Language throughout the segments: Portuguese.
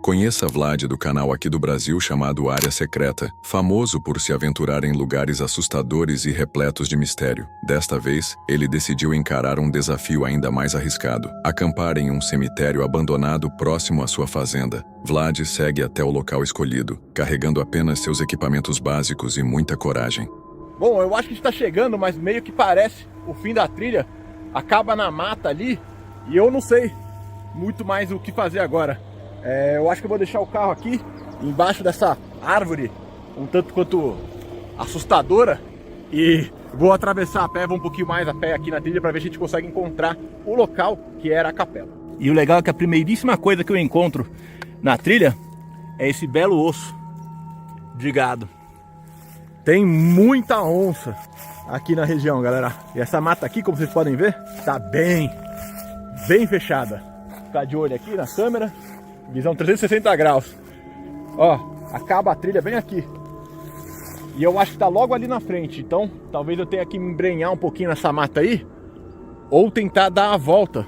Conheça Vlad do canal aqui do Brasil chamado Área Secreta, famoso por se aventurar em lugares assustadores e repletos de mistério. Desta vez, ele decidiu encarar um desafio ainda mais arriscado: acampar em um cemitério abandonado próximo à sua fazenda. Vlad segue até o local escolhido, carregando apenas seus equipamentos básicos e muita coragem. Bom, eu acho que a gente tá chegando, mas meio que parece o fim da trilha. Acaba na mata ali e eu não sei muito mais o que fazer agora. Eu acho que eu vou deixar o carro aqui embaixo dessa árvore um tanto quanto assustadora e vou atravessar a pé, vou um pouquinho mais a pé aqui na trilha para ver se a gente consegue encontrar o local que era a capela. E o legal é que a primeiríssima coisa que eu encontro na trilha é esse belo osso de gado. Tem muita onça aqui na região, galera. E essa mata aqui, como vocês podem ver, tá bem fechada. Ficar de olho aqui na câmera, visão 360 graus. Ó, acaba a trilha bem aqui. E eu acho que tá logo ali na frente. Então, talvez eu tenha que me embrenhar um pouquinho nessa mata aí, ou tentar dar a volta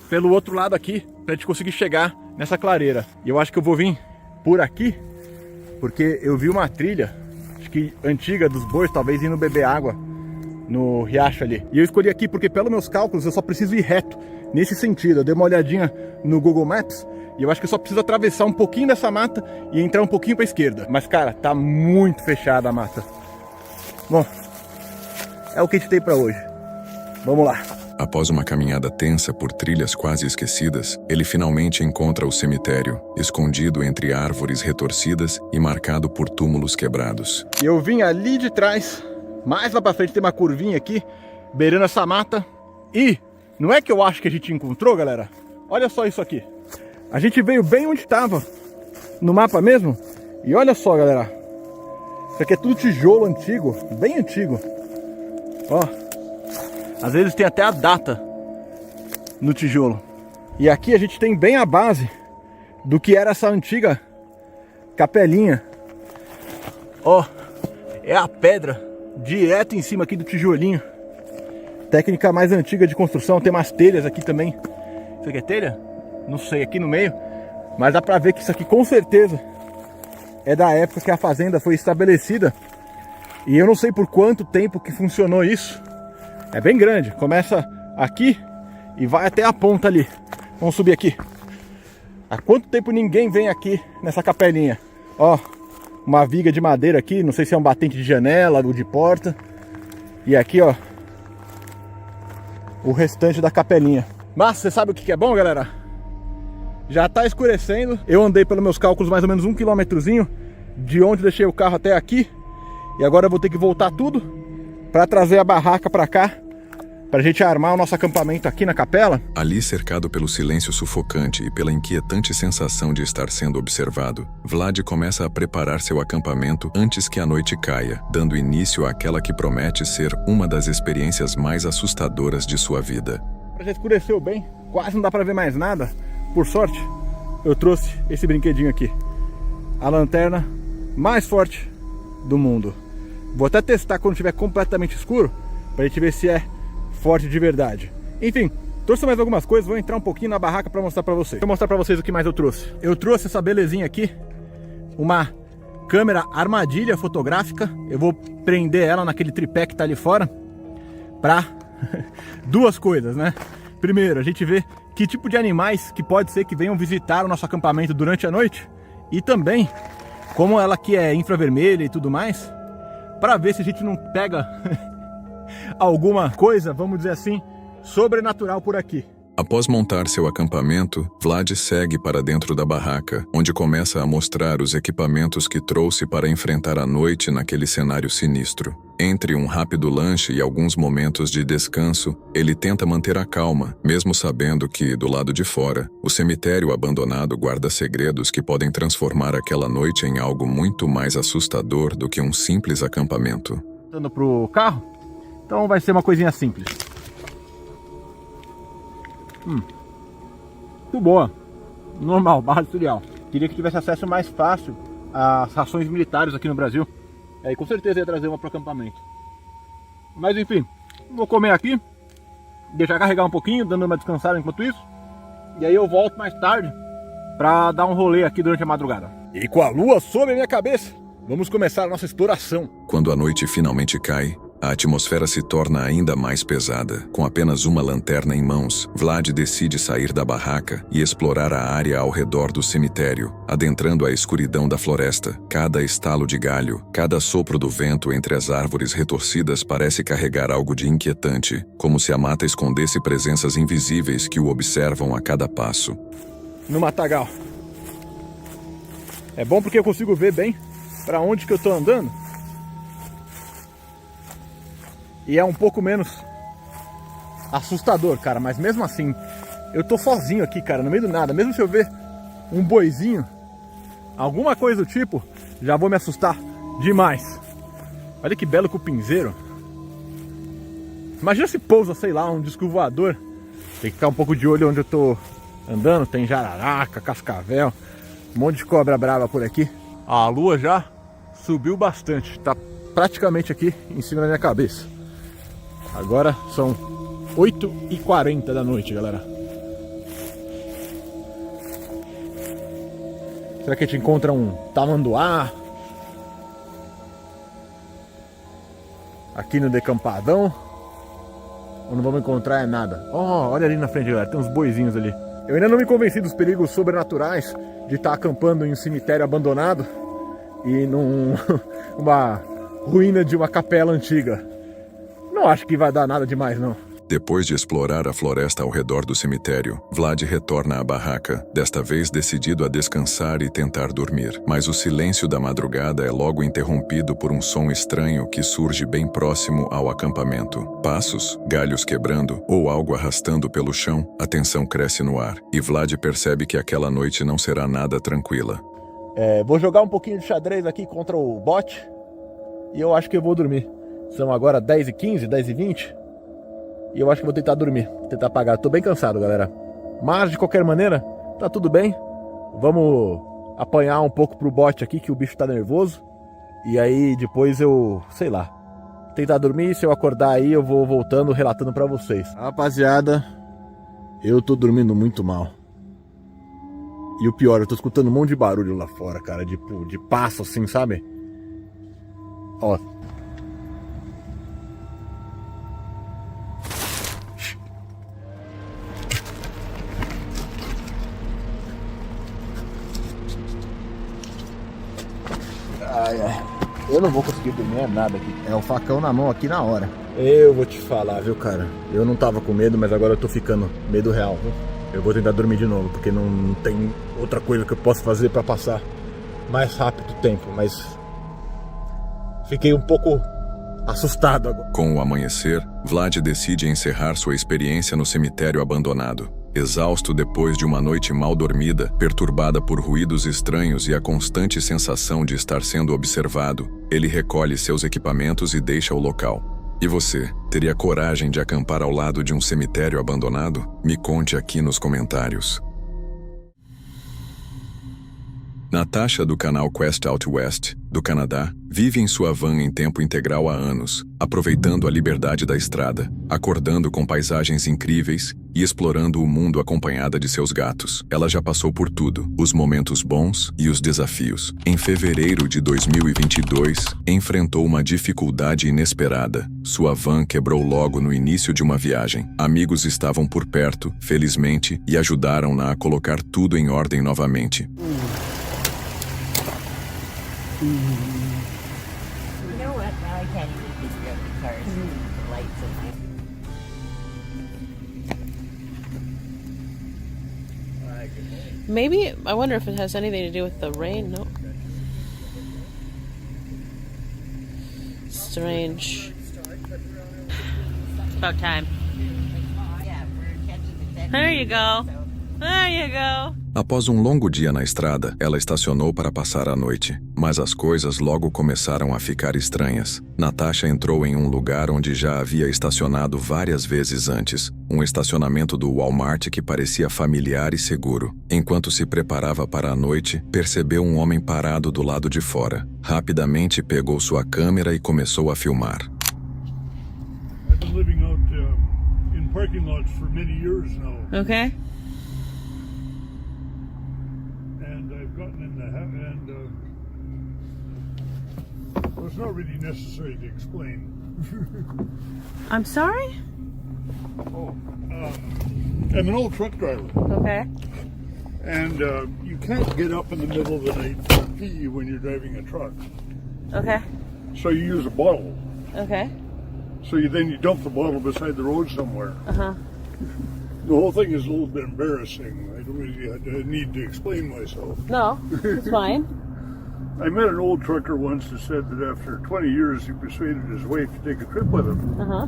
pelo outro lado aqui, pra gente conseguir chegar nessa clareira. E eu acho que eu vou vir por aqui, porque eu vi uma trilha antiga dos bois, talvez indo beber água no riacho ali. E eu escolhi aqui porque, pelos meus cálculos, eu só preciso ir reto nesse sentido. Eu dei uma olhadinha no Google Maps e eu acho que eu só preciso atravessar um pouquinho dessa mata e entrar um pouquinho para a esquerda. Mas, cara, tá muito fechada a mata. Bom, é o que a gente tem para hoje. Vamos lá. Após uma caminhada tensa por trilhas quase esquecidas, ele finalmente encontra o cemitério, escondido entre árvores retorcidas e marcado por túmulos quebrados. Eu vim ali de trás, mais lá pra frente tem uma curvinha aqui, beirando essa mata. E não é que eu acho que a gente encontrou, galera? Olha só isso aqui. A gente veio bem onde estava, no mapa mesmo. E olha só, galera. Isso aqui é tudo tijolo antigo, bem antigo. Ó. Às vezes tem até a data no tijolo. E aqui a gente tem bem a base do que era essa antiga capelinha. Ó, é a pedra direto em cima aqui do tijolinho. Técnica mais antiga de construção. Tem umas telhas aqui também. Isso aqui é telha? Não sei, aqui no meio. Mas dá pra ver que isso aqui com certeza é da época que a fazenda foi estabelecida. E eu não sei por quanto tempo que funcionou isso. É bem grande, começa aqui e vai até a ponta ali. Vamos subir aqui. Há quanto tempo ninguém vem aqui nessa capelinha? Ó, uma viga de madeira aqui, não sei se é um batente de janela ou de porta. E aqui, ó, o restante da capelinha. Mas você sabe o que é bom, galera? Já tá escurecendo. Eu andei, pelos meus cálculos, mais ou menos 1 quilômetrozinho de onde deixei o carro até aqui. E agora eu vou ter que voltar tudo para trazer a barraca para cá, pra gente armar o nosso acampamento aqui na capela. Ali, cercado pelo silêncio sufocante e pela inquietante sensação de estar sendo observado, Vlad começa a preparar seu acampamento antes que a noite caia, dando início àquela que promete ser uma das experiências mais assustadoras de sua vida. Já escureceu bem, quase não dá pra ver mais nada. Por sorte, eu trouxe esse brinquedinho aqui. A lanterna mais forte do mundo. Vou até testar quando estiver completamente escuro, pra gente ver se é forte de verdade. Enfim, trouxe mais algumas coisas, vou entrar um pouquinho na barraca pra mostrar pra vocês. Deixa eu mostrar pra vocês o que mais eu trouxe. Eu trouxe essa belezinha aqui, uma câmera armadilha fotográfica. Eu vou prender ela naquele tripé que tá ali fora, pra duas coisas, né? Primeiro, a gente vê que tipo de animais que pode ser que venham visitar o nosso acampamento durante a noite. E também, como ela aqui é infravermelha e tudo mais, para ver se a gente não pega alguma coisa, vamos dizer assim, sobrenatural por aqui. Após montar seu acampamento, Vlad segue para dentro da barraca, onde começa a mostrar os equipamentos que trouxe para enfrentar a noite naquele cenário sinistro. Entre um rápido lanche e alguns momentos de descanso, ele tenta manter a calma, mesmo sabendo que, do lado de fora, o cemitério abandonado guarda segredos que podem transformar aquela noite em algo muito mais assustador do que um simples acampamento. Voltando pro carro, então vai ser uma coisinha simples. Muito boa. Normal, barra de cereal. Queria que tivesse acesso mais fácil às rações militares aqui no Brasil. Aí com certeza ia trazer uma para o acampamento. Mas enfim, vou comer aqui, deixar carregar um pouquinho, dando uma descansada enquanto isso. E aí eu volto mais tarde pra dar um rolê aqui durante a madrugada. E com a lua sobre a minha cabeça, vamos começar a nossa exploração. Quando a noite finalmente cai, a atmosfera se torna ainda mais pesada. Com apenas uma lanterna em mãos, Vlad decide sair da barraca e explorar a área ao redor do cemitério, adentrando a escuridão da floresta. Cada estalo de galho, cada sopro do vento entre as árvores retorcidas parece carregar algo de inquietante, como se a mata escondesse presenças invisíveis que o observam a cada passo. No matagal. É bom porque eu consigo ver bem pra onde que eu tô andando. E é um pouco menos assustador, cara. Mas mesmo assim, eu tô sozinho aqui, cara, no meio do nada. Mesmo se eu ver um boizinho, alguma coisa do tipo, já vou me assustar demais. Olha que belo cupinzeiro. Imagina se pousa, sei lá, um disco voador. Tem que ficar um pouco de olho onde eu tô andando. Tem jararaca, cascavel, um monte de cobra brava por aqui. A lua já subiu bastante. Tá praticamente aqui em cima da minha cabeça. Agora são 8h40 da noite, galera. Será que a gente encontra um tamanduá aqui no decampadão? Ou não vamos encontrar nada? Oh, olha ali na frente, galera, tem uns boizinhos ali. Eu ainda não me convenci dos perigos sobrenaturais de estar acampando em um cemitério abandonado e numa ruína de uma capela antiga. Não acho que vai dar nada demais, não. Depois de explorar a floresta ao redor do cemitério, Vlad retorna à barraca, desta vez decidido a descansar e tentar dormir. Mas o silêncio da madrugada é logo interrompido por um som estranho que surge bem próximo ao acampamento. Passos, galhos quebrando ou algo arrastando pelo chão, a tensão cresce no ar, e Vlad percebe que aquela noite não será nada tranquila. Vou jogar um pouquinho de xadrez aqui contra o bot e eu acho que eu vou dormir. São agora 10h15, 10h20 e eu acho que vou tentar dormir, tentar apagar. Tô bem cansado, galera. Mas, de qualquer maneira, tá tudo bem. Vamos apanhar um pouco pro bot aqui, que o bicho tá nervoso. E aí, depois eu, sei lá, tentar dormir. Se eu acordar aí, eu vou voltando, relatando pra vocês. Rapaziada, eu tô dormindo muito mal. E o pior, eu tô escutando um monte de barulho lá fora, cara. De passo assim, sabe? Ó. Eu não vou conseguir dormir nada aqui. É o facão na mão aqui na hora. Eu vou te falar, viu, cara? Eu não tava com medo, mas agora eu tô ficando medo real, viu? Eu vou tentar dormir de novo, porque não tem outra coisa que eu possa fazer pra passar mais rápido o tempo, mas fiquei um pouco assustado agora. Com o amanhecer, Vlad decide encerrar sua experiência no cemitério abandonado. Exausto depois de uma noite mal dormida, perturbada por ruídos estranhos e a constante sensação de estar sendo observado, ele recolhe seus equipamentos e deixa o local. E você, teria coragem de acampar ao lado de um cemitério abandonado? Me conte aqui nos comentários. Natasha, do canal Quest Out West, do Canadá, vive em sua van em tempo integral há anos, aproveitando a liberdade da estrada, acordando com paisagens incríveis e explorando o mundo acompanhada de seus gatos. Ela já passou por tudo, os momentos bons e os desafios. Em fevereiro de 2022, enfrentou uma dificuldade inesperada. Sua van quebrou logo no início de uma viagem. Amigos estavam por perto, felizmente, e ajudaram-na a colocar tudo em ordem novamente. You know what? Now I can't even figure out the cars, the lights and Maybe, I wonder if it has anything to do with the rain, no? Strange. It's about time. yeah, we're catching the There you go. There you go. Após um longo dia na estrada, ela estacionou para passar a noite. Mas as coisas logo começaram a ficar estranhas. Natasha entrou em um lugar onde já havia estacionado várias vezes antes. Um estacionamento do Walmart que parecia familiar e seguro. Enquanto se preparava para a noite, percebeu um homem parado do lado de fora. Rapidamente pegou sua câmera e começou a filmar. I've been living out in parking lots for many years now. Okay. gotten in the and well, it's not really necessary to explain. I'm sorry? I'm an old truck driver, Okay. and you can't get up in the middle of the night to pee when you're driving a truck. Okay. So you use a bottle. Okay. So then you dump the bottle beside the road somewhere. Uh-huh. The whole thing is a little bit embarrassing. I don't really need to explain myself. No, it's fine. I met an old trucker once who said that after 20 years he persuaded his wife to take a trip with him. Uh-huh.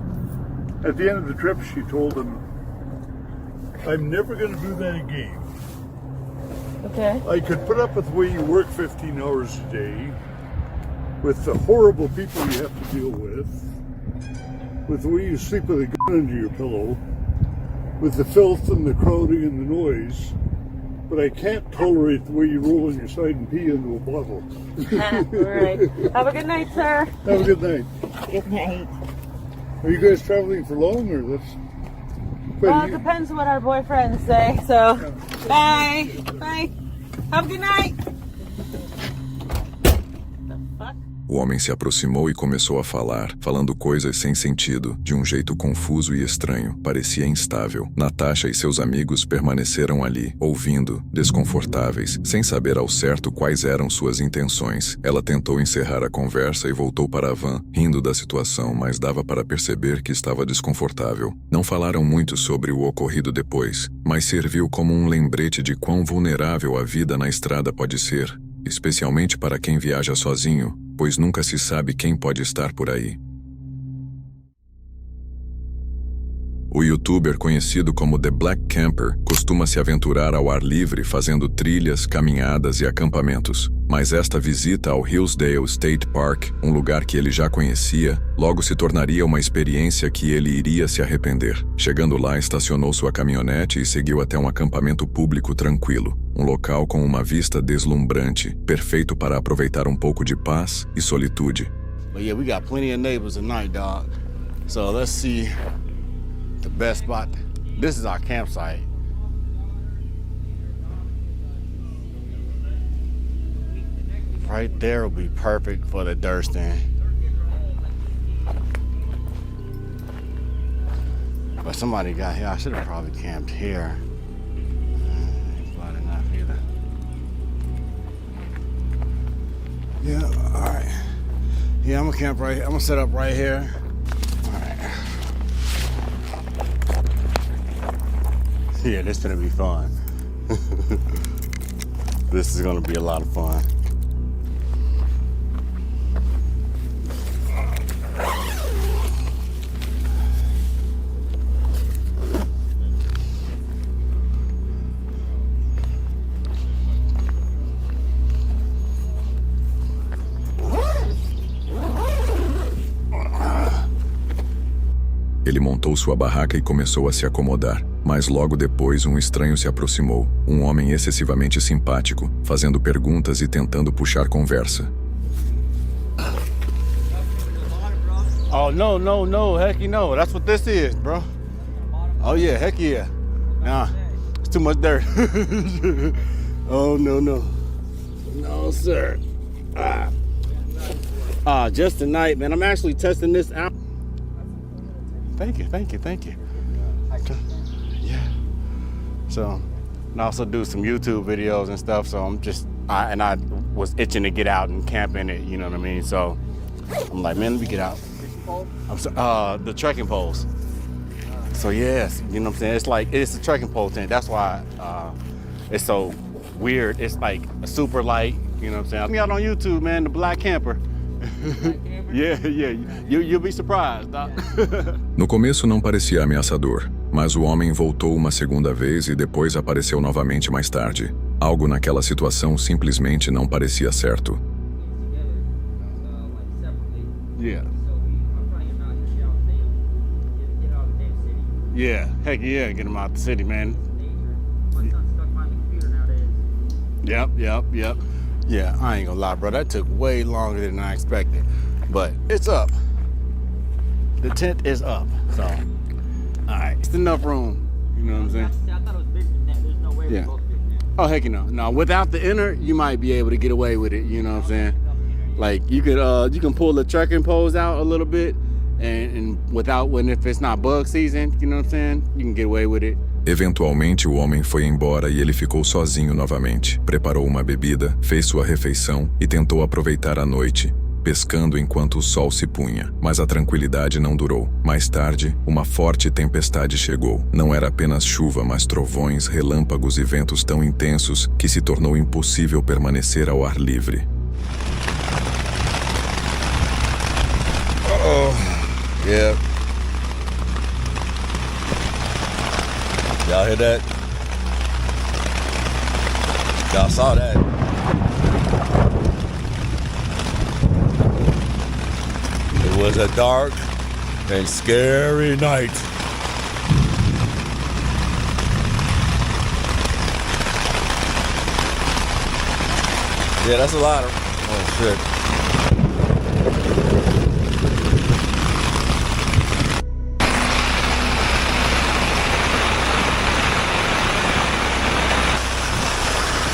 At the end of the trip she told him, I'm never going to do that again. Okay. I could put up with the way you work 15 hours a day, with the horrible people you have to deal with the way you sleep with a gun under your pillow, with the filth and the crowding and the noise, but I can't tolerate the way you roll on your side and pee into a bottle. All right. Have a good night, sir. Have a good night. Good night. Are you guys traveling for long, or that's... Well, it depends what our boyfriends say, so... Bye. Bye. Have a good night. O homem se aproximou e começou a falar, falando coisas sem sentido, de um jeito confuso e estranho. Parecia instável. Natasha e seus amigos permaneceram ali, ouvindo, desconfortáveis, sem saber ao certo quais eram suas intenções. Ela tentou encerrar a conversa e voltou para a van, rindo da situação, mas dava para perceber que estava desconfortável. Não falaram muito sobre o ocorrido depois, mas serviu como um lembrete de quão vulnerável a vida na estrada pode ser, especialmente para quem viaja sozinho, pois nunca se sabe quem pode estar por aí. O youtuber conhecido como The Black Camper costuma se aventurar ao ar livre fazendo trilhas, caminhadas e acampamentos. Mas esta visita ao Hillsdale State Park, um lugar que ele já conhecia, logo se tornaria uma experiência que ele iria se arrepender. Chegando lá, estacionou sua caminhonete e seguiu até um acampamento público tranquilo. Um local com uma vista deslumbrante, perfeito para aproveitar um pouco de paz e solitude. But yeah, we got plenty of neighbors tonight, dog. So let's see the best spot. This is our campsite. Right there will be perfect for the dirt stand. But somebody got here. I should have probably camped here. Probably not either. Yeah, all right. Yeah, I'm gonna camp right here. I'm gonna set up right here. All right. Yeah, this is gonna be fun. This is gonna be a lot of fun. Ele montou sua barraca e começou a se acomodar, mas logo depois um estranho se aproximou, um homem excessivamente simpático, fazendo perguntas e tentando puxar conversa. Oh, no, heck no. That's what this is, bro. Oh yeah, heck yeah. Nah, it's too much dirt. Oh, no. No, sir. Just tonight, man. I'm actually testing this out. Thank you. Yeah. So, and also do some YouTube videos and stuff. So I was itching to get out and camp in it. You know what I mean? So I'm like, man, let me get out. The trekking poles. So yes, you know what I'm saying? It's a trekking pole tent. That's why it's so weird. It's like a super light. You know what I'm saying? I'm out on YouTube, man. The Black Camper. Yeah. You'll be surprised, Doc. No começo não parecia ameaçador, mas o homem voltou uma segunda vez e depois apareceu novamente mais tarde. Algo naquela situação simplesmente não parecia certo. Yeah. Yeah, heck yeah, get him out the city, man. Yep. Yeah, I ain't gonna lie, bro. That took way longer than I expected. But it's up. The tent is up. So, all right. It's enough room. You know what I'm saying? I thought it was bigger than that. There's no way Yeah. we're both big now. Oh, heck no. No, without the inner, you might be able to get away with it, you know what I'm saying? Like, you can pull the trekking poles out a little bit, and without, if it's not bug season, you know what I'm saying? You can get away with it. Eventualmente, o homem foi embora e ele ficou sozinho novamente. Preparou uma bebida, fez sua refeição e tentou aproveitar a noite, pescando enquanto o sol se punha. Mas a tranquilidade não durou. Mais tarde, uma forte tempestade chegou. Não era apenas chuva, mas trovões, relâmpagos e ventos tão intensos que se tornou impossível permanecer ao ar livre. Yeah. Y'all hear that? Y'all saw that. It was a dark and scary night. Yeah, that's a lot of... Oh, shit.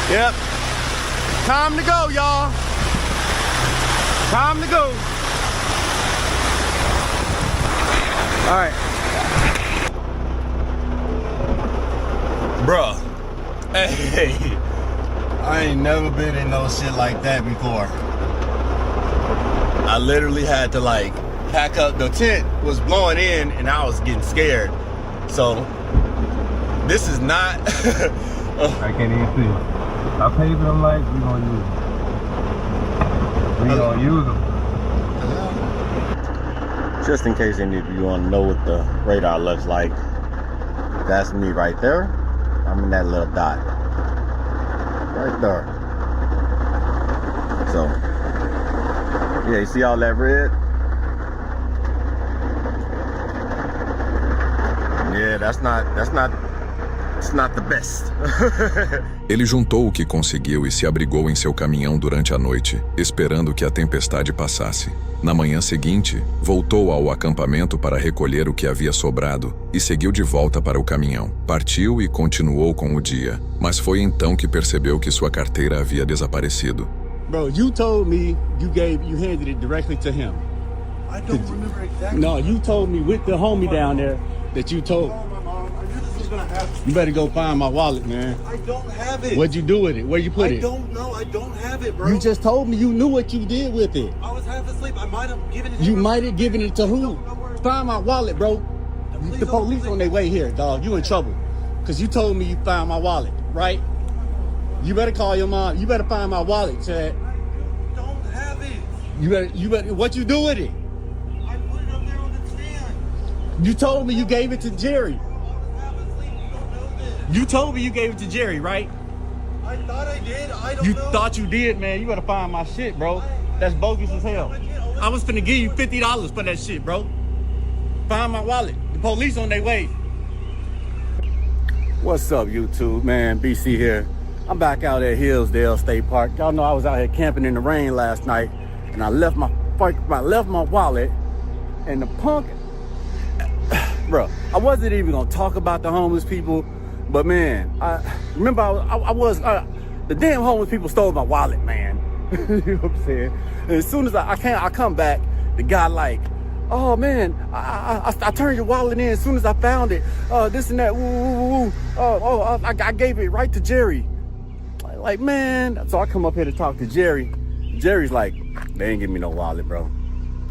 Yep. Time to go, y'all. Time to go. All right. Bruh. Hey. I ain't never been in no shit like that before. I literally had to like pack up. The tent was blowing in and I was getting scared. So this is not... I can't even see. I paid them like we gonna use them. We gonna use them. Just in case any of you want to know what the radar looks like, that's me right there. I'm in that little dot. Right there. So, yeah, you see all that red? Yeah, it's not the best. Ele juntou o que conseguiu e se abrigou em seu caminhão durante a noite, esperando que a tempestade passasse. Na manhã seguinte, voltou ao acampamento para recolher o que havia sobrado e seguiu de volta para o caminhão. Partiu e continuou com o dia, mas foi então que percebeu que sua carteira havia desaparecido. Bro, you told me you handed it directly to him. I don't remember exactly. No, you told me with the homie down there that you told. You better go find my wallet, man. I don't have it. What'd you do with it? Where you put it? I don't know. I don't have it, bro. You just told me you knew what you did with it. I was half asleep. I might have given it to You might have given it to who? Find my wallet, bro. The police on their way here, dog. You in trouble. Because you told me you found my wallet, right? You better call your mom. You better find my wallet, Chad. I don't have it. You better, what you do with it? I put it up there on the stand. You told me you gave it to Jerry. I was half asleep. You don't know this. You told me you gave it to Jerry, right? I thought I did. I don't You know. thought you did, man. You better find my shit, bro. That's bogus as hell. I was finna give you $50 for that shit, bro. Find my wallet. The police on their way. What's up, YouTube, man? BC here. I'm back out at Hillsdale State Park. Y'all know I was out here camping in the rain last night, and I left my wallet, and the punk, bro. I wasn't even gonna talk about the homeless people, but man, I was the damn homeless people stole my wallet, man. You know what I'm saying? And as soon as I come back, the guy like, oh man, I turned your wallet in as soon as I found it. This and that. I gave it right to Jerry. Like, man, so I come up here to talk to Jerry. Jerry's like, they ain't give me no wallet, bro.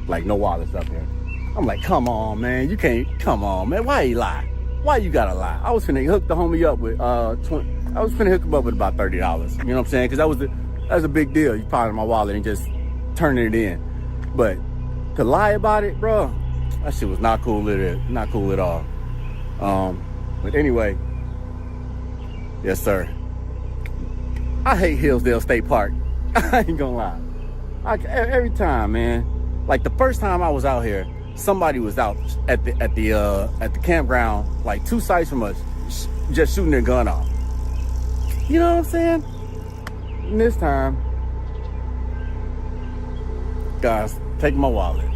Like, no wallets up here. I'm like, come on, man, you can't. Come on, man, why you lie? Why you gotta lie? I was finna hook the homie up with I was finna hook him up with about $30. You know what I'm saying? Because that was a big deal. You finding my wallet and just turning it in. But to lie about it, bro, that shit was not cool at all. But anyway, yes, sir. I hate Hillsdale State Park. I ain't gonna lie. Every time, man. Like the first time I was out here, somebody was out at the campground, like 2 sites from us, just shooting their gun off. You know what I'm saying? And this time, guys, take my wallet.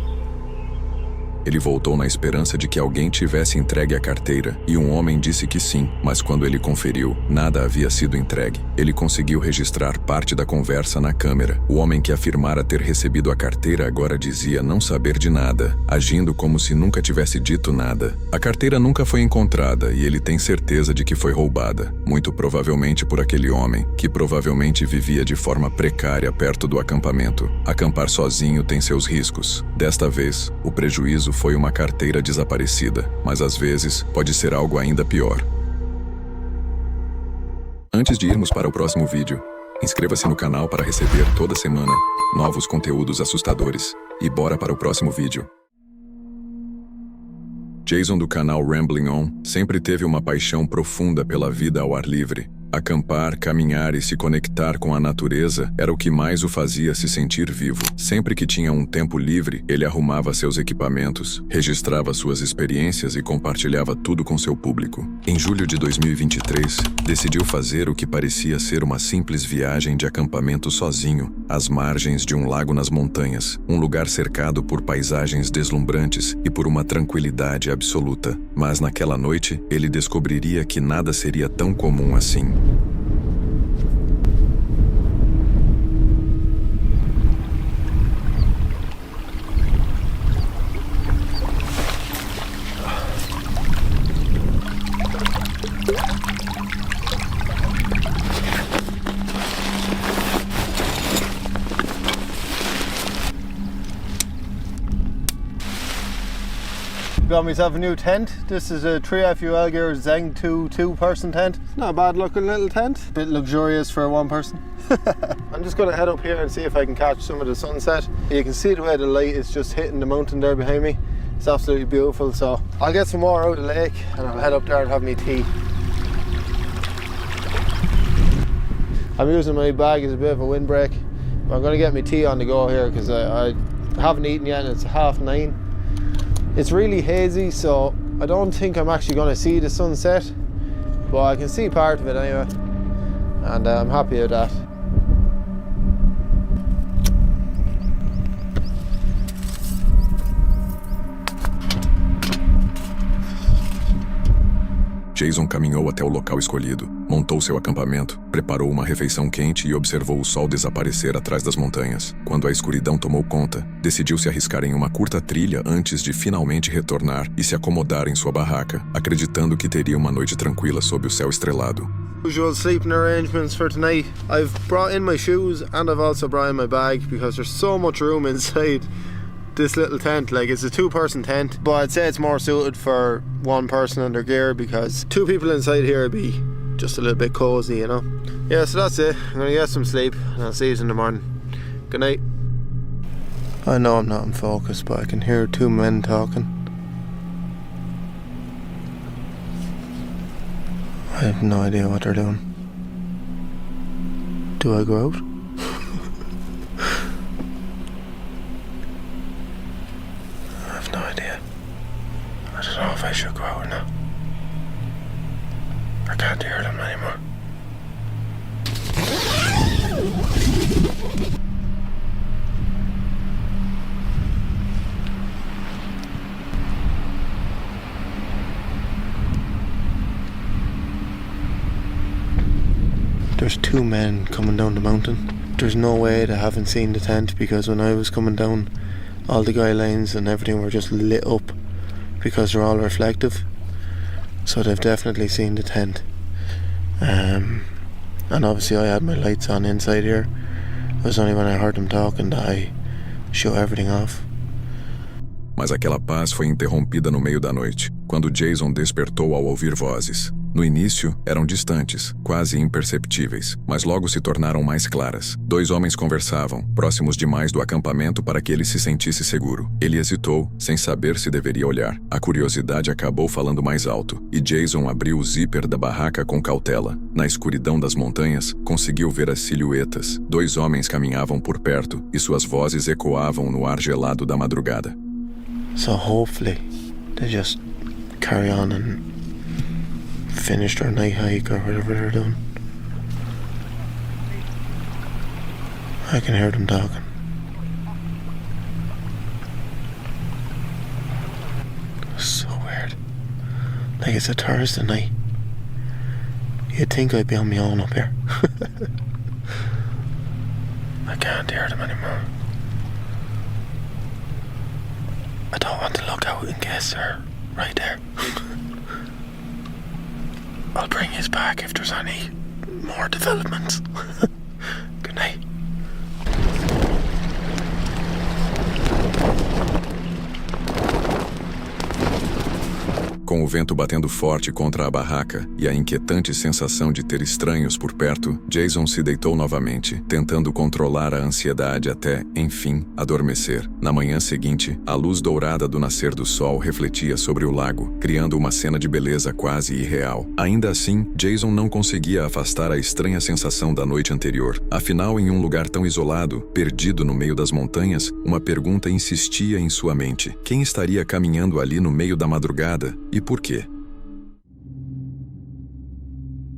Ele voltou na esperança de que alguém tivesse entregue a carteira, e um homem disse que sim, mas quando ele conferiu, nada havia sido entregue. Ele conseguiu registrar parte da conversa na câmera. O homem que afirmara ter recebido a carteira agora dizia não saber de nada, agindo como se nunca tivesse dito nada. A carteira nunca foi encontrada e ele tem certeza de que foi roubada, muito provavelmente por aquele homem, que provavelmente vivia de forma precária perto do acampamento. Acampar sozinho tem seus riscos. Desta vez, o prejuízo foi uma carteira desaparecida, mas às vezes pode ser algo ainda pior. Antes de irmos para o próximo vídeo, inscreva-se no canal para receber toda semana novos conteúdos assustadores. E bora para o próximo vídeo. Jason do canal Rambling On sempre teve uma paixão profunda pela vida ao ar livre. Acampar, caminhar e se conectar com a natureza era o que mais o fazia se sentir vivo. Sempre que tinha um tempo livre, ele arrumava seus equipamentos, registrava suas experiências e compartilhava tudo com seu público. Em julho de 2023, decidiu fazer o que parecia ser uma simples viagem de acampamento sozinho, às margens de um lago nas montanhas, um lugar cercado por paisagens deslumbrantes e por uma tranquilidade absoluta. Mas naquela noite, ele descobriria que nada seria tão comum assim. Got myself a new tent. This is a 3FU Gear Zeng 2 two-person tent. It's not a bad looking little tent. Bit luxurious for one person. I'm just going to head up here and see if I can catch some of the sunset. You can see the way the light is just hitting the mountain there behind me. It's absolutely beautiful. So I'll get some more out of the lake and I'll head up there and have me tea. I'm using my bag as a bit of a windbreak. I'm going to get my tea on the go here because I haven't eaten yet and it's 9:30. It's really hazy, so I don't think I'm actually going to see the sunset, but I can see part of it anyway, and I'm happy with that. Jason caminhou até o local escolhido, montou seu acampamento, preparou uma refeição quente e observou o sol desaparecer atrás das montanhas. Quando a escuridão tomou conta, decidiu se arriscar em uma curta trilha antes de finalmente retornar e se acomodar em sua barraca, acreditando que teria uma noite tranquila sob o céu estrelado. Usual sleeping arrangements for tonight. I've brought in my shoes and I've also brought in my bag because there's so much room inside this little tent. Like, it's a two-person tent, but I'd say it's more suited for one person and their gear because two people inside here would be just a little bit cozy, you know. Yeah, so that's it. I'm gonna get some sleep and I'll see you in the morning. Good night. I know I'm not in focus, but I can hear two men talking. I have no idea what they're doing. Do I go out? No idea. I don't know if I should go out or not. I can't hear them anymore. There's two men coming down the mountain. There's no way they haven't seen the tent because when I was coming down, all the guy lines and everything were just lit up because they're all reflective, so they've definitely seen the tent. And obviously I had my lights on inside here. It was only when I heard them talking that I shut everything off. Mas aquela paz foi interrompida no meio da noite, quando Jason despertou ao ouvir vozes. No início, eram distantes, quase imperceptíveis, mas logo se tornaram mais claras. Dois homens conversavam, próximos demais do acampamento para que ele se sentisse seguro. Ele hesitou, sem saber se deveria olhar. A curiosidade acabou falando mais alto, e Jason abriu o zíper da barraca com cautela. Na escuridão das montanhas, conseguiu ver as silhuetas. Dois homens caminhavam por perto, e suas vozes ecoavam no ar gelado da madrugada. So hopefully, they just carry on and finish their night hike or whatever they're doing. I can hear them talking. Like it's a Thursday night. You'd think I'd be on my own up here. I can't hear them anymore. I don't want to look out in case they're right there. I'll bring his back if there's any more developments. Good night. Com o vento batendo forte contra a barraca e a inquietante sensação de ter estranhos por perto, Jason se deitou novamente, tentando controlar a ansiedade até, enfim, adormecer. Na manhã seguinte, a luz dourada do nascer do sol refletia sobre o lago, criando uma cena de beleza quase irreal. Ainda assim, Jason não conseguia afastar a estranha sensação da noite anterior. Afinal, em um lugar tão isolado, perdido no meio das montanhas, uma pergunta insistia em sua mente. Quem estaria caminhando ali no meio da madrugada? E por quê?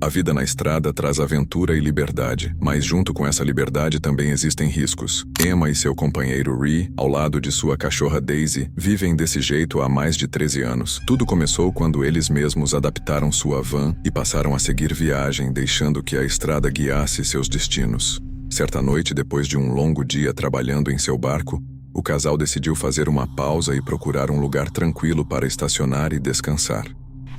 A vida na estrada traz aventura e liberdade, mas junto com essa liberdade também existem riscos. Emma e seu companheiro Ree, ao lado de sua cachorra Daisy, vivem desse jeito há mais de 13 anos. Tudo começou quando eles mesmos adaptaram sua van e passaram a seguir viagem, deixando que a estrada guiasse seus destinos. Certa noite, depois de um longo dia trabalhando em seu barco, o casal decidiu fazer uma pausa e procurar um lugar tranquilo para estacionar e descansar.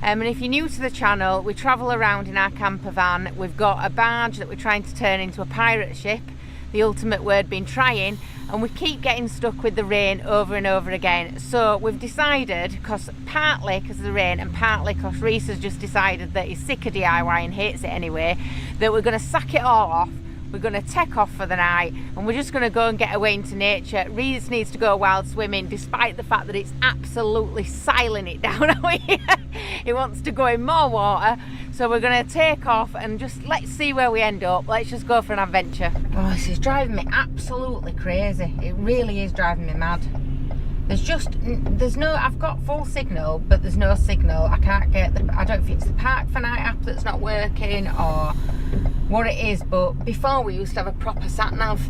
And if you're new to the channel, we travel around in our camper van. We've got a barge that we're trying to turn into a pirate ship, the ultimate word being trying, and we keep getting stuck with the rain over and over again. So we've decided, partly because of the rain and partly because Reese has just decided that he's sick of DIY and hates it anyway, that we're going to sack it all off. We're going to take off for the night and we're just going to go and get away into nature. Reese needs to go wild swimming despite the fact that it's absolutely siling it down out here. He wants to go in more water. So we're going to take off and just let's see where we end up. Let's just go for an adventure. Oh, this is driving me absolutely crazy. It really is driving me mad. I've got full signal, but there's no signal. I can't get I don't know if it's the Park for Night app that's not working or what it is, but before we used to have a proper sat nav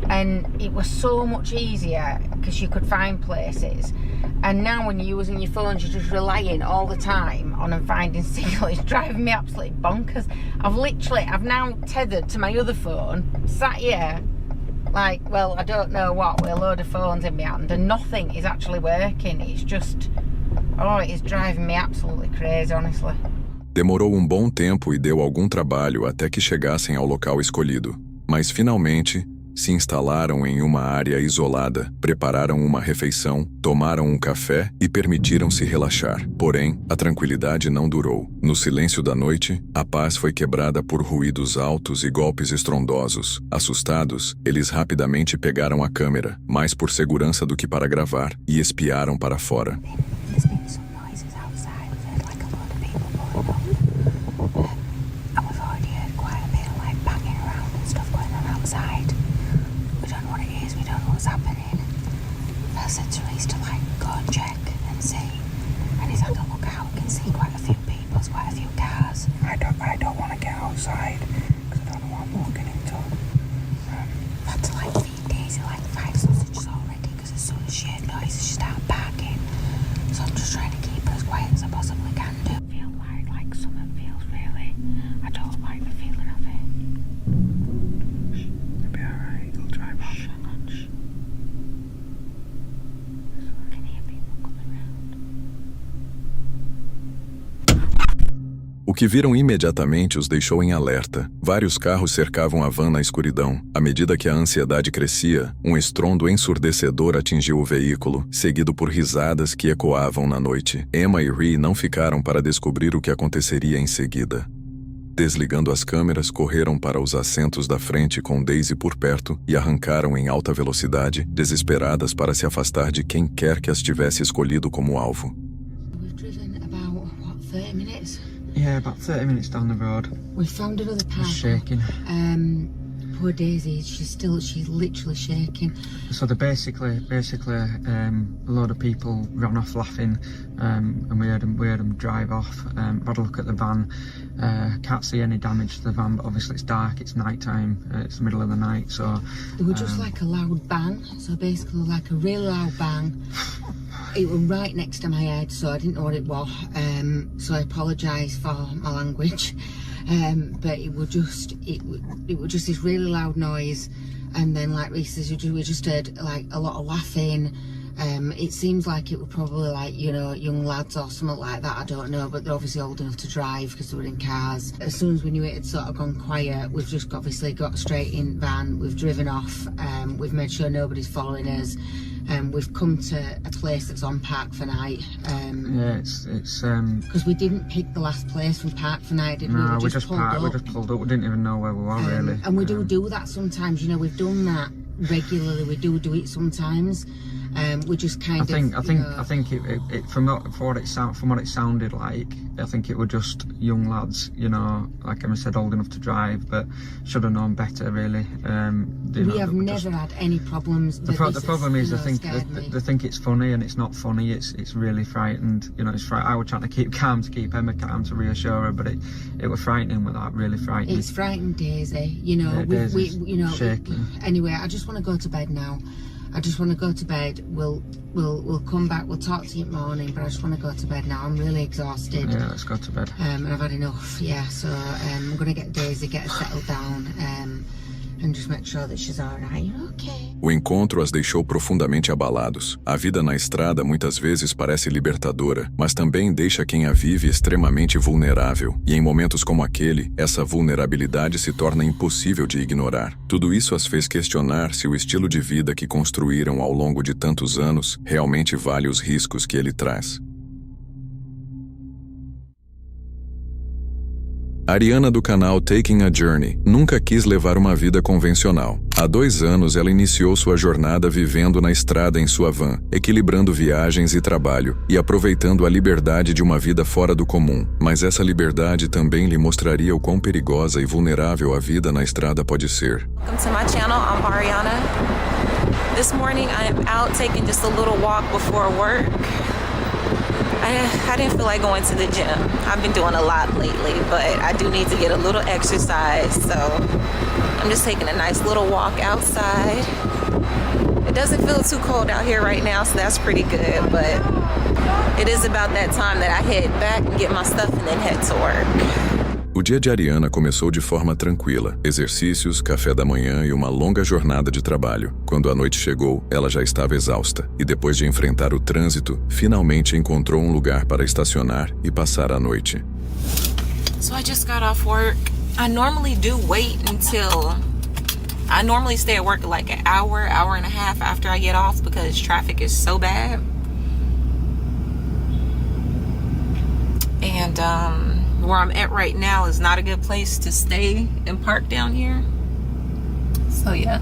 and it was so much easier because you could find places, and now when you're using your phones you're just relying all the time on finding signal. It's driving me absolutely bonkers. I've now tethered to my other phone, sat here like, well, I don't know what, with a load of phones in my hand and nothing is actually working. It's just, it is driving me absolutely crazy, honestly. Demorou um bom tempo e deu algum trabalho até que chegassem ao local escolhido. Mas finalmente, se instalaram em uma área isolada, prepararam uma refeição, tomaram um café e permitiram-se relaxar. Porém, a tranquilidade não durou. No silêncio da noite, a paz foi quebrada por ruídos altos e golpes estrondosos. Assustados, eles rapidamente pegaram a câmera, mais por segurança do que para gravar, e espiaram para fora. I don't want to get outside because I don't know what I'm walking into. I've had to feed Daisy 5 sausages already because as soon as she heard noises she started barking. So I'm just trying to keep her as quiet as I possibly can do. I feel like something feels really, I don't like the feeling of it. It'll be alright, it'll drive off. Shh. I can hear people coming round. O que viram imediatamente os deixou em alerta. Vários carros cercavam a van na escuridão. À medida que a ansiedade crescia, um estrondo ensurdecedor atingiu o veículo, seguido por risadas que ecoavam na noite. Emma e Ree não ficaram para descobrir o que aconteceria em seguida. Desligando as câmeras, correram para os assentos da frente com Daisy por perto e arrancaram em alta velocidade, desesperadas para se afastar de quem quer que as tivesse escolhido como alvo. We've driven about, 30 minutes? Yeah, about 30 minutes down the road. We found another park. She's shaking. Poor Daisy, she's literally shaking. So basically, a load of people ran off laughing, and we heard them drive off. I've had a look at the van. Can't see any damage to the van, but obviously it's dark, it's night time, it's the middle of the night, so... They were just like a loud bang, so basically like a really loud bang. it was right next to my head, so I didn't know what it was. So I apologise for my language. But it was just this really loud noise, and then like Reece says, we just heard like a lot of laughing. It seems like it were probably like, you know, young lads or something like that, I don't know, but they're obviously old enough to drive because they were in cars. As soon as we knew it had sort of gone quiet, we've just obviously got straight in van, we've driven off, we've made sure nobody's following us. We've come to a place that's on Park for Night. Yeah, it's because we didn't pick the last place from Park for Night, did we? No, we just pulled up. We didn't even know where we were really. And we do that sometimes. You know, we've done that regularly. We do it sometimes. We just kind of. I think it from what it sounded like. I think it were just young lads. You know, like Emma said, old enough to drive, but should have known better. Really. We have never had any problems. The problem is, they think it's funny, and it's not funny. It's really frightened. You know, it's I was trying to keep calm, to keep Emma calm, to reassure her, but it was frightening with that. Really frightening. It's frightened Daisy. You know, we you know. Shaking. Anyway, I just want to go to bed now. I just want to go to bed. We'll come back. We'll talk to you in the morning. But I just want to go to bed now. I'm really exhausted. Yeah, let's go to bed. And I've had enough. Yeah. So I'm gonna get Daisy, get her settled down, and just make sure that she's all right. Okay. O encontro as deixou profundamente abalados. A vida na estrada muitas vezes parece libertadora, mas também deixa quem a vive extremamente vulnerável. E em momentos como aquele, essa vulnerabilidade se torna impossível de ignorar. Tudo isso as fez questionar se o estilo de vida que construíram ao longo de tantos anos realmente vale os riscos que ele traz. Ariana do canal Taking a Journey nunca quis levar uma vida convencional. Há 2 anos ela iniciou sua jornada vivendo na estrada em sua van, equilibrando viagens e trabalho e aproveitando a liberdade de uma vida fora do comum. Mas essa liberdade também lhe mostraria o quão perigosa e vulnerável a vida na estrada pode ser. Welcome to my channel, I'm Ariana. This morning I am out taking just a little walk before work. I didn't feel like going to the gym. I've been doing a lot lately, but I do need to get a little exercise, so I'm just taking a nice little walk outside. It doesn't feel too cold out here right now, so that's pretty good, but it is about that time that I head back and get my stuff and then head to work. O dia de Ariana começou de forma tranquila, exercícios, café da manhã e uma longa jornada de trabalho. Quando a noite chegou, ela já estava exausta e depois de enfrentar o trânsito, finalmente encontrou um lugar para estacionar e passar a noite. So I just got off work. I normally stay at work like an hour and a half after I get off because traffic is so bad. And where I'm at right now is not a good place to stay and park down here. So yeah,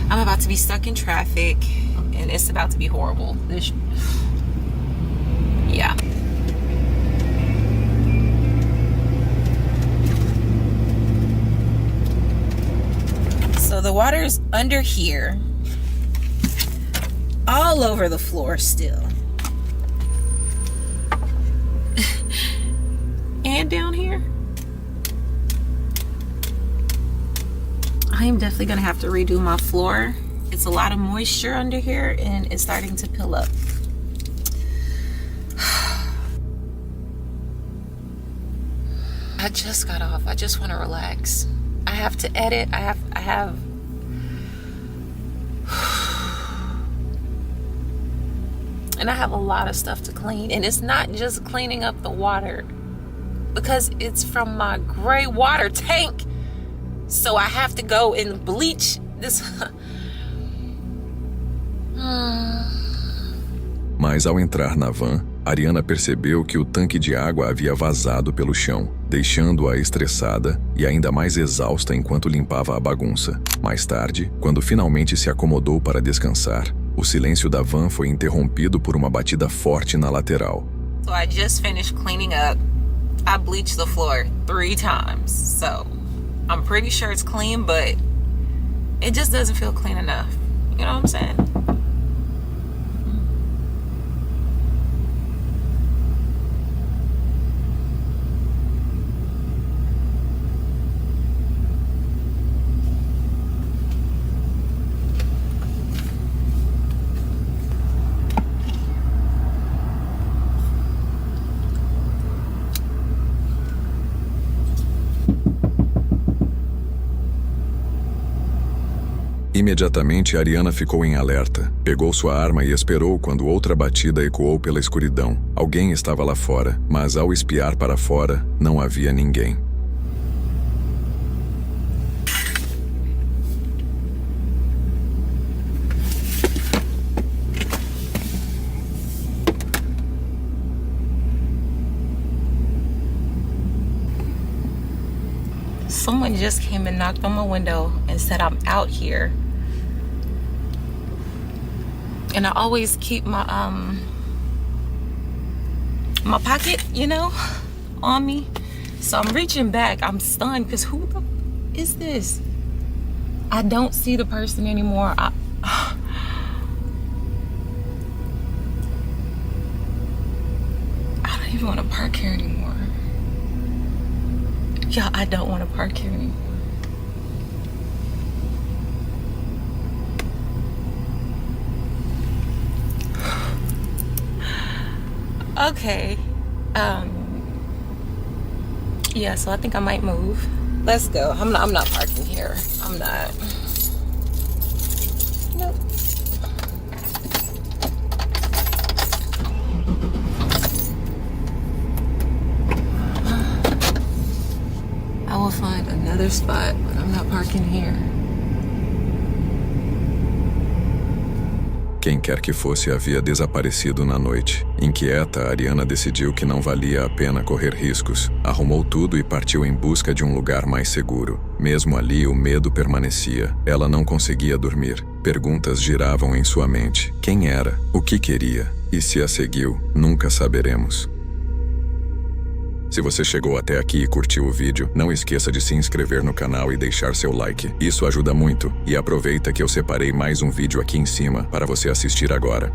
I'm about to be stuck in traffic and it's about to be horrible. Yeah. So the water's under here, all over the floor still. And down here. I am definitely gonna have to redo my floor. It's a lot of moisture under here and it's starting to pill up. I just got off. I just want to relax. I have to edit. I have and I have a lot of stuff to clean, and it's not just cleaning up the water because it's from my gray water tank. So I have to go and bleach this. Mas ao entrar na van, Ariana percebeu que o tanque de água havia vazado pelo chão, deixando-a estressada e ainda mais exausta enquanto limpava a bagunça. Mais tarde, quando finalmente se acomodou para descansar, o silêncio da van foi interrompido por uma batida forte na lateral. So I just finished cleaning up. I bleached the floor 3 times, so I'm pretty sure it's clean, but it just doesn't feel clean enough. You know what I'm saying? Imediatamente, Ariana ficou em alerta. Pegou sua arma e esperou quando outra batida ecoou pela escuridão. Alguém estava lá fora, mas ao espiar para fora, não havia ninguém. Someone just came and knocked on my window and said I'm out here. And I always keep my my pocket, you know, on me. So I'm reaching back. I'm stunned because who the is this? I don't see the person anymore. I don't even want to park here anymore. Yeah, I don't want to park here anymore. Okay. Yeah, so I think I might move. Let's go. I'm not parking here. I'm not. Nope. I will find another spot, but I'm not parking here. Quem quer que fosse havia desaparecido na noite. Inquieta, Ariana decidiu que não valia a pena correr riscos. Arrumou tudo e partiu em busca de um lugar mais seguro. Mesmo ali, o medo permanecia. Ela não conseguia dormir. Perguntas giravam em sua mente. Quem era? O que queria? E se a seguiu? Nunca saberemos. Se você chegou até aqui e curtiu o vídeo, não esqueça de se inscrever no canal e deixar seu like. Isso ajuda muito. E aproveita que eu separei mais um vídeo aqui em cima para você assistir agora.